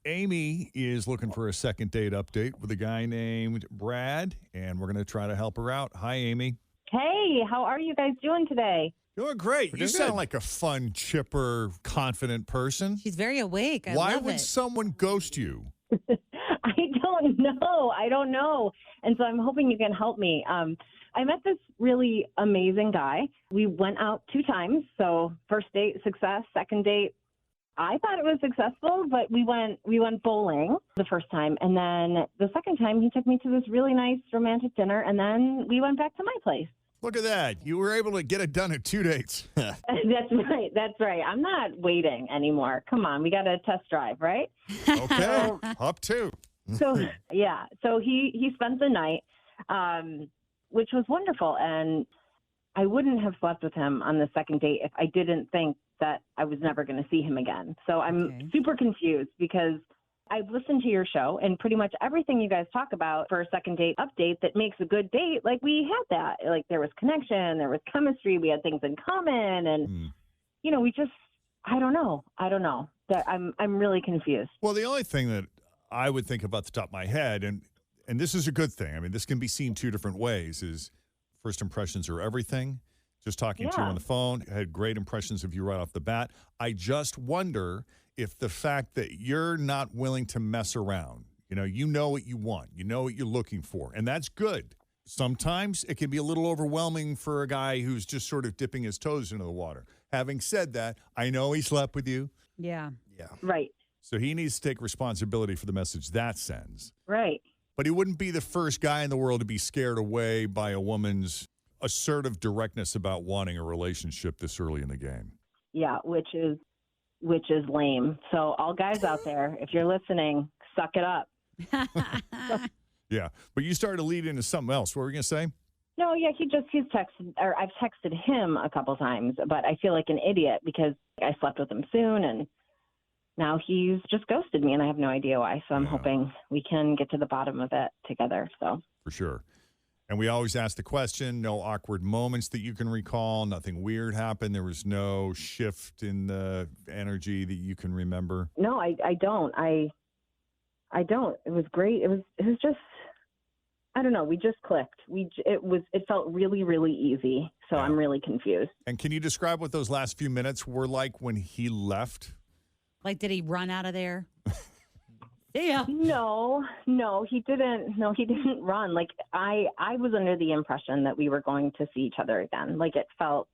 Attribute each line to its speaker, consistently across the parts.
Speaker 1: Amy is looking for a second date update with a guy named Brad, and we're going to try to help her out. Hi, Amy.
Speaker 2: Hey, how are you guys doing today?
Speaker 1: Doing great.
Speaker 3: We're
Speaker 1: You
Speaker 3: doing
Speaker 1: sound
Speaker 3: good.
Speaker 1: like a fun, chipper, confident person.
Speaker 4: She's very awake.
Speaker 1: Why
Speaker 4: love
Speaker 1: would
Speaker 4: it.
Speaker 1: someone ghost you?
Speaker 2: I don't know. I don't know. And so I'm hoping you can help me. I met this really amazing guy. We went out 2 times. So first date, success. Second date, I thought it was successful, but we went bowling the first time. And then the second time he took me to this really nice romantic dinner. And then we went back to my place.
Speaker 1: Look at that. You were able to get it done at 2 dates.
Speaker 2: That's right. That's right. I'm not waiting anymore. Come on. We got a test drive, right?
Speaker 1: Okay. Up 2.
Speaker 2: So yeah, so he spent the night, which was wonderful, and I wouldn't have slept with him on the second date if I didn't think that I was never going to see him again. So I'm super confused because I've listened to your show, and pretty much everything you guys talk about for a second date update that makes a good date, like we had that, like there was connection, there was chemistry, we had things in common, and we just I don't know that I'm really confused.
Speaker 1: Well, the only thing that I would think about the top of my head, and this is a good thing. I mean, this can be seen 2 different ways, is first impressions are everything. Just talking to you on the phone, I had great impressions of you right off the bat. I just wonder if the fact that you're not willing to mess around, you know what you want, you know what you're looking for, and that's good. Sometimes it can be a little overwhelming for a guy who's just sort of dipping his toes into the water. Having said that, I know he slept with you.
Speaker 4: Yeah.
Speaker 2: Right.
Speaker 1: So he needs to take responsibility for the message that sends.
Speaker 2: Right.
Speaker 1: But he wouldn't be the first guy in the world to be scared away by a woman's assertive directness about wanting a relationship this early in the game.
Speaker 2: Yeah, which is lame. So all guys out there, if you're listening, suck it up.
Speaker 1: Yeah, but you started to lead into something else. What were you going to say?
Speaker 2: No, yeah, he's texted, or I've texted him a couple times, but I feel like an idiot because I slept with him soon, and now he's just ghosted me, and I have no idea why. So I'm hoping we can get to the bottom of it together. So
Speaker 1: for sure. And we always ask the question, no awkward moments that you can recall, nothing weird happened. There was no shift in the energy that you can remember.
Speaker 2: No, I don't. I don't. It was great. It was just, I don't know. We just clicked. It felt really, really easy. So I'm really confused.
Speaker 1: And can you describe what those last few minutes were like when he left?
Speaker 4: Like, did he run out of there? Yeah.
Speaker 2: No, he didn't. No, he didn't run. Like I was under the impression that we were going to see each other again. Like it felt.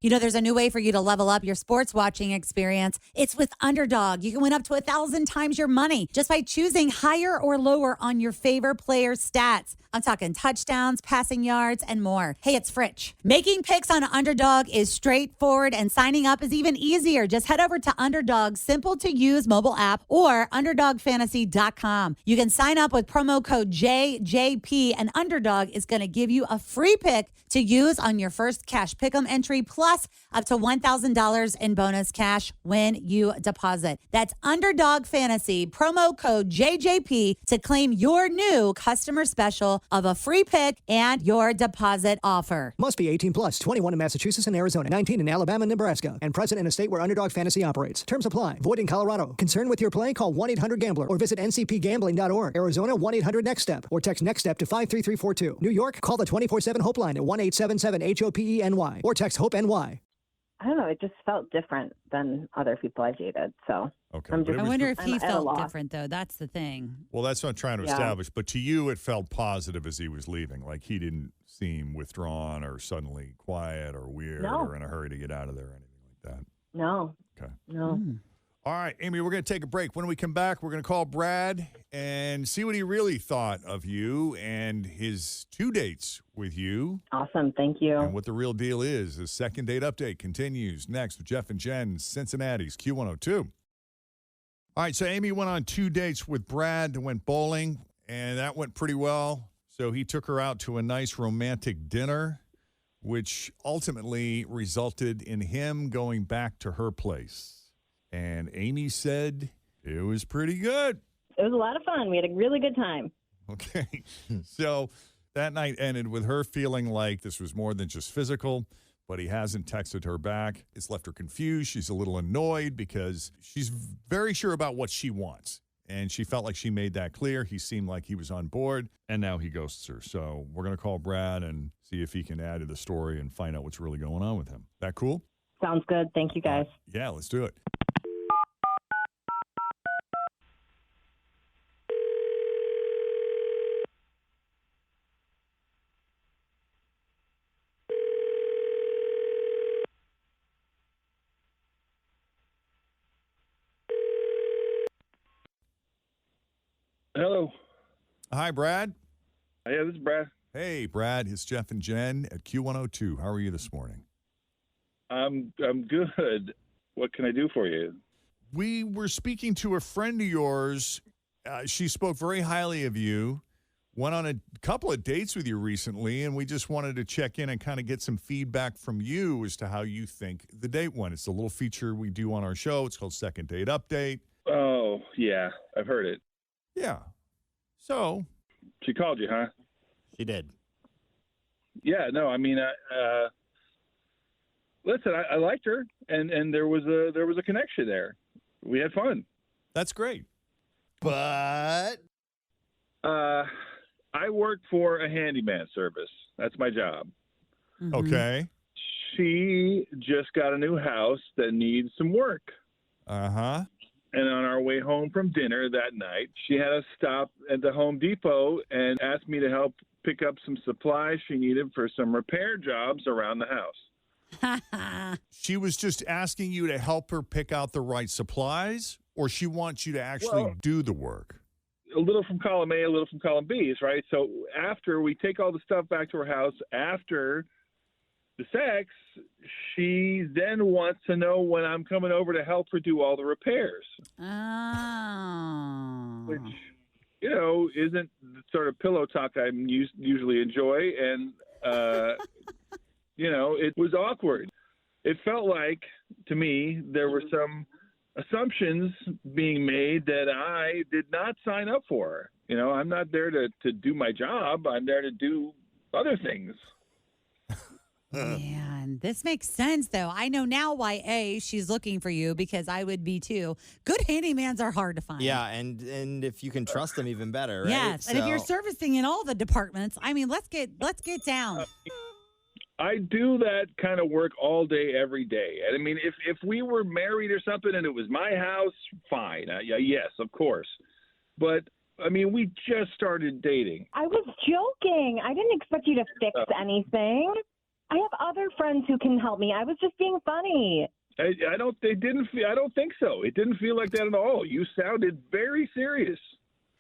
Speaker 4: There's a new way for you to level up your sports watching experience. It's with Underdog. You can win up to 1,000 times your money just by choosing higher or lower on your favorite player's stats. I'm talking touchdowns, passing yards, and more. Hey, it's Fritch. Making picks on Underdog is straightforward, and signing up is even easier. Just head over to Underdog's simple-to-use mobile app or UnderdogFantasy.com. You can sign up with promo code JJP, and Underdog is going to give you a free pick to use on your first cash pick'em entry, plus up to $1,000 in bonus cash when you deposit. That's Underdog Fantasy, promo code JJP to claim your new customer special of a free pick and your deposit offer.
Speaker 5: Must be 18 plus, 21 in Massachusetts and Arizona, 19 in Alabama and Nebraska, and present in a state where Underdog Fantasy operates. Terms apply. Void in Colorado. Concerned with your play? Call 1-800-GAMBLER or visit ncpgambling.org. Arizona, 1-800-NEXT-STEP or text NEXT-STEP to 53342. New York, call the 24/7 Hope line at 1-877-HOPENY or text HOPE-NY.
Speaker 2: I don't know. It just felt different than other people I've dated. So
Speaker 1: Okay.
Speaker 4: I wonder if he
Speaker 2: I'm at a
Speaker 4: felt
Speaker 2: loss.
Speaker 4: different, though. That's the thing.
Speaker 1: Well, that's what I'm trying to establish. But to you, it felt positive as he was leaving. Like he didn't seem withdrawn or suddenly quiet or weird or in a hurry to get out of there or anything like that.
Speaker 2: No.
Speaker 1: Okay.
Speaker 2: No.
Speaker 1: All right, Amy, we're going to take a break. When we come back, we're going to call Brad and see what he really thought of you and his 2 dates with you.
Speaker 2: Awesome. Thank you.
Speaker 1: And what the real deal is. The second date update continues next with Jeff and Jen, Cincinnati's Q102. All right, so Amy went on 2 dates with Brad, went bowling, and that went pretty well. So he took her out to a nice romantic dinner, which ultimately resulted in him going back to her place. And Amy said it was pretty good.
Speaker 2: It was a lot of fun. We had a really good time.
Speaker 1: Okay. So that night ended with her feeling like this was more than just physical, but he hasn't texted her back. It's left her confused. She's a little annoyed because she's very sure about what she wants. And she felt like she made that clear. He seemed like he was on board, and now he ghosts her. So we're going to call Brad and see if he can add to the story and find out what's really going on with him. That cool?
Speaker 2: Sounds good. Thank you, guys.
Speaker 1: Yeah, let's do it.
Speaker 3: Hello.
Speaker 1: Hi, Brad.
Speaker 3: Yeah, this is Brad.
Speaker 1: Hey, Brad. It's Jeff and Jen at Q102. How are you this morning?
Speaker 3: I'm good. What can I do for you?
Speaker 1: We were speaking to a friend of yours. She spoke very highly of you, went on a couple of dates with you recently, and we just wanted to check in and kind of get some feedback from you as to how you think the date went. It's a little feature we do on our show. It's called Second Date Update.
Speaker 3: Oh, yeah. I've heard it.
Speaker 1: Yeah. So.
Speaker 3: She called you, huh?
Speaker 6: She did.
Speaker 3: Yeah, no, I mean, listen, I liked her, and there was a connection there. We had fun.
Speaker 1: That's great.
Speaker 6: But
Speaker 3: I work for a handyman service. That's my job.
Speaker 4: Mhm.
Speaker 1: Okay.
Speaker 3: She just got a new house that needs some work.
Speaker 1: Uh-huh.
Speaker 3: And on our way home from dinner that night, she had us stop at the Home Depot and asked me to help pick up some supplies she needed for some repair jobs around the house.
Speaker 1: She was just asking you to help her pick out the right supplies, or she wants you to actually do the work?
Speaker 3: A little from column A, a little from column B, right? So after we take all the stuff back to her house, after the sex, she then wants to know when I'm coming over to help her do all the repairs.
Speaker 4: Oh.
Speaker 3: Which, you know, isn't the sort of pillow talk I usually enjoy. And, you know, it was awkward. It felt like, to me, there were some assumptions being made that I did not sign up for. You know, I'm not there to do my job. I'm there to do other things.
Speaker 4: Man, this makes sense, though. I know now why, A, she's looking for you, because I would be, too. Good handymans are hard to find.
Speaker 6: yeah, and if you can trust them, even better, right?
Speaker 4: Yes, and if you're servicing in all the departments, I mean, let's get down.
Speaker 3: I do that kind of work all day, every day. And I mean, if we were married or something and it was my house, fine. Yes, of course. But, I mean, we just started dating.
Speaker 2: I was joking. I didn't expect you to fix anything. I have other friends who can help me. I was just being funny.
Speaker 3: I don't think so. It didn't feel like that at all. You sounded very serious.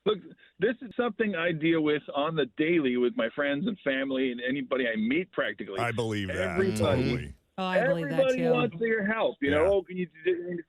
Speaker 3: Look, this is something I deal with on the daily with my friends and family and anybody I meet practically.
Speaker 1: I believe that.
Speaker 3: Everybody.
Speaker 1: Totally.
Speaker 4: Oh, I believe that,
Speaker 3: Everybody
Speaker 4: too.
Speaker 3: wants your help. You
Speaker 1: Yeah.
Speaker 3: know, can you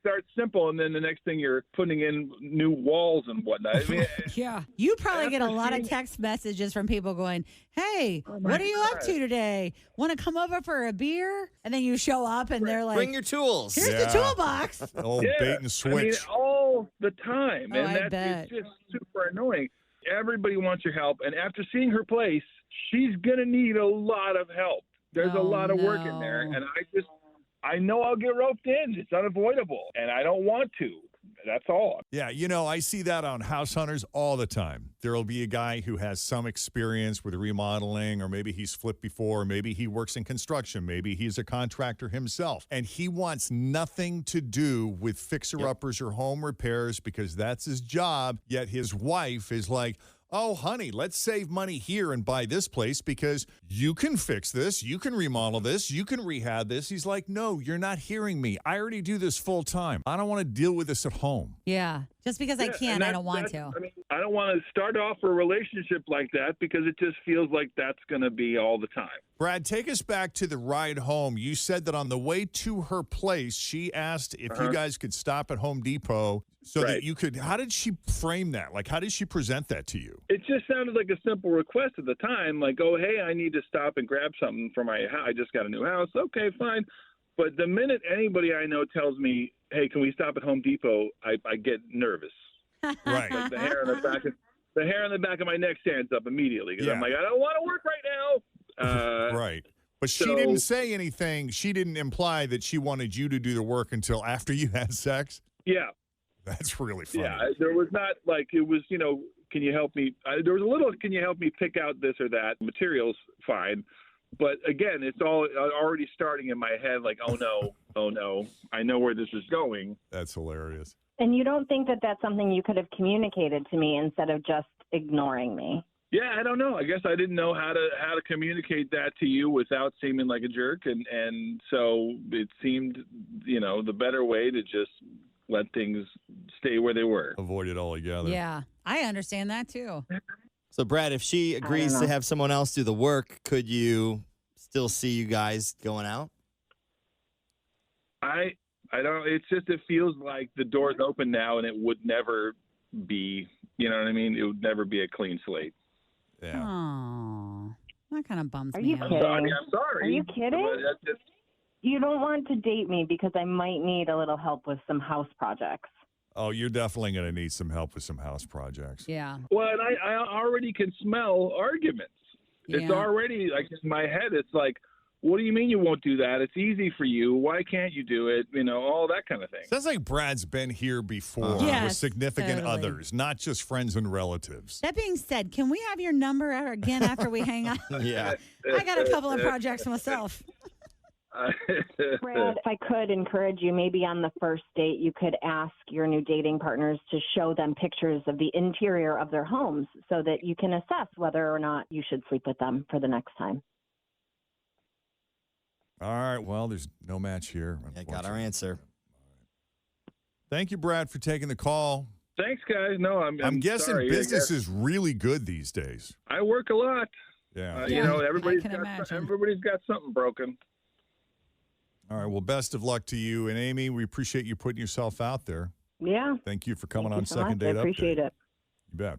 Speaker 3: start simple, and then the next thing you're putting in new walls and whatnot. I mean,
Speaker 4: Yeah. You probably get a
Speaker 3: After
Speaker 4: lot of
Speaker 3: seeing-
Speaker 4: text messages from people going, hey,
Speaker 3: Oh, my
Speaker 4: what are you up
Speaker 3: God.
Speaker 4: to today? Want to come over for a beer? And then you show up and they're like,
Speaker 6: Bring your tools.
Speaker 4: here's
Speaker 1: Yeah.
Speaker 4: the toolbox.
Speaker 1: Oh,
Speaker 3: yeah,
Speaker 1: bait and switch.
Speaker 3: I mean, all the time,
Speaker 4: Oh,
Speaker 3: and
Speaker 4: I
Speaker 3: that's
Speaker 4: bet.
Speaker 3: it's just super annoying. Everybody wants your help, and after seeing her place, she's gonna need a lot of help. There's a
Speaker 4: Oh,
Speaker 3: lot of work in there,
Speaker 4: no.
Speaker 3: and I know I'll get roped in. It's unavoidable, and I don't want to. That's all.
Speaker 1: Yeah, you know, I see that on House Hunters all the time. There'll be a guy who has some experience with remodeling, or maybe he's flipped before, or maybe he works in construction, maybe he's a contractor himself, and he wants nothing to do with fixer-uppers or home repairs because that's his job, yet his wife is like, oh, honey, let's save money here and buy this place because you can fix this, you can remodel this, you can rehab this. He's like, no, you're not hearing me. I already do this full time. I don't want to deal with this at home.
Speaker 4: Yeah. Just because I
Speaker 3: Yeah,
Speaker 4: can,
Speaker 3: and
Speaker 4: I don't want to.
Speaker 3: I mean, I don't want to start off a relationship like that because it just feels like that's going to be all the time.
Speaker 1: Brad, take us back to the ride home. You said that on the way to her place, she asked if you guys could stop at Home Depot so that
Speaker 3: Right.
Speaker 1: you could. How did she frame that? Like, how did she present that to you?
Speaker 3: It just sounded like a simple request at the time, like, oh, hey, I need to stop and grab something for my house. I just got a new house. Okay, fine. But the minute anybody I know tells me, hey, can we stop at Home Depot, I get nervous.
Speaker 1: Right.
Speaker 3: Like the hair on the back of my neck stands up immediately because I'm
Speaker 1: Yeah.
Speaker 3: like, I don't want to work right now.
Speaker 1: Right. But she didn't say anything. She didn't imply that she wanted you to do the work until after you had sex.
Speaker 3: Yeah.
Speaker 1: That's really funny.
Speaker 3: Yeah, there was not like it was, can you help me? There was a little, can you help me pick out this or that? Material's fine. But again, it's all already starting in my head like, oh no, I know where this is going.
Speaker 1: That's hilarious.
Speaker 2: And you don't think that that's something you could have communicated to me instead of just ignoring me?
Speaker 3: Yeah, I don't know. I guess I didn't know how to communicate that to you without seeming like a jerk, and so it seemed, the better way to just let things stay where they were.
Speaker 1: Avoid it altogether.
Speaker 4: Yeah, I understand that too.
Speaker 6: So, Brad, if she agrees to have someone else do the work, could you still see you guys going out?
Speaker 3: I don't. It's just it feels like the door's open now, and it would never be. You know what I mean? It would never be a clean slate.
Speaker 1: Yeah.
Speaker 4: Oh, that kind of bums
Speaker 2: Are
Speaker 4: me
Speaker 2: you
Speaker 4: out.
Speaker 2: kidding?
Speaker 3: I'm sorry.
Speaker 2: Are you kidding? You don't want to date me because I might need a little help with some house projects.
Speaker 1: Oh, you're definitely going to need some help with some house projects.
Speaker 4: Yeah.
Speaker 3: Well, and I already can smell arguments. It's
Speaker 4: Yeah.
Speaker 3: already like in my head. It's like, what do you mean you won't do that? It's easy for you. Why can't you do it? All that kind of thing.
Speaker 1: Sounds like Brad's been here before with
Speaker 4: Yes,
Speaker 1: significant
Speaker 4: totally.
Speaker 1: others, not just friends and relatives.
Speaker 4: That being said, can we have your number again after we hang up?
Speaker 6: Yeah.
Speaker 4: I got a couple of projects myself.
Speaker 2: Brad, if I could encourage you, maybe on the first date, you could ask your new dating partners to show them pictures of the interior of their homes so that you can assess whether or not you should sleep with them for the next time.
Speaker 1: All right. Well, there's no match here.
Speaker 6: I got our answer.
Speaker 1: Thank you, Brad, for taking the call.
Speaker 3: Thanks, guys. No, I'm
Speaker 1: guessing
Speaker 3: sorry.
Speaker 1: business is really good these days.
Speaker 3: I work a lot.
Speaker 1: Yeah.
Speaker 3: Everybody's
Speaker 4: I can imagine.
Speaker 3: everybody's got something broken.
Speaker 1: All right. Well, best of luck to you. And Amy, we appreciate you putting yourself out there.
Speaker 2: Yeah.
Speaker 1: Thank you for coming
Speaker 2: Thank
Speaker 1: on
Speaker 2: you so
Speaker 1: Second
Speaker 2: much.
Speaker 1: Date
Speaker 2: I appreciate
Speaker 1: Update.
Speaker 2: it.
Speaker 1: You bet.